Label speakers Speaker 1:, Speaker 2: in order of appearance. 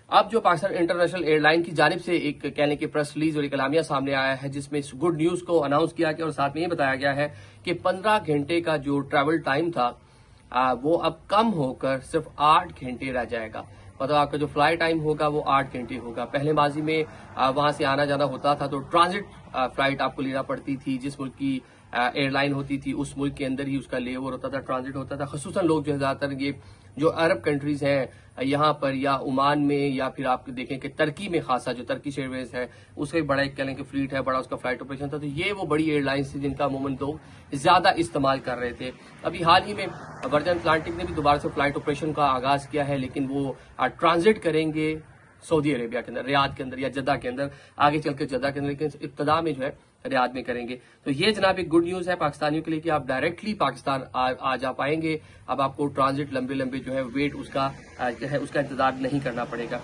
Speaker 1: अब जो Pakistan international airline की जानिब से एक कहने की प्रेस रिलीज और एक एलामिया सामने आया है, जिसमें इस गुड न्यूज को अनाउंस किया गया और साथ में ये बताया गया है कि 15 घंटे का जो ट्रैवल टाइम था वो अब कम होकर सिर्फ 8 घंटे रह जाएगा। मतलब आपका जो फ्लाइट टाइम होगा वो 8 घंटे होगा। पहले माजी में वहां से आना जाना होता था तो ट्रांजिट फ्लाइट आपको लेना पड़ती थी। जिस मुल्क की एयरलाइन होती थी उस मुल्क के अंदर ही उसका लेओवर होता था, ट्रांजिट होता था। खसूसन लोग जो है ज्यादातर ये जो अरब कंट्रीज हैं यहाँ पर या ओमान में या फिर आप देखें कि तुर्की में, खासा जो टर्किश एयरवेज है उसका भी बड़ा एक कह लें कि फ्लीट है, बड़ा उसका फ्लाइट ऑपरेशन था। तो ये वो बड़ी एयरलाइंस थी जिनका अमूमन लोग ज्यादा इस्तेमाल कर रहे थे। अभी हाल ही में वर्जिन अटलांटिक ने भी दोबारा से फ्लाइट ऑपरेशन का आगाज किया है, लेकिन वो ट्रांजिट करेंगे सऊदी अरेबिया के अंदर, रियाद के अंदर या जद्दा के अंदर, आगे चलकर जद्दा के अंदर, लेकिन इब्तदा में जो है रियाद में करेंगे। तो ये जनाब एक गुड न्यूज है पाकिस्तानियों के लिए कि आप डायरेक्टली पाकिस्तान आ जा पाएंगे। अब आपको ट्रांजिट लंबे लंबे जो है वेट उसका इंतजार नहीं करना पड़ेगा।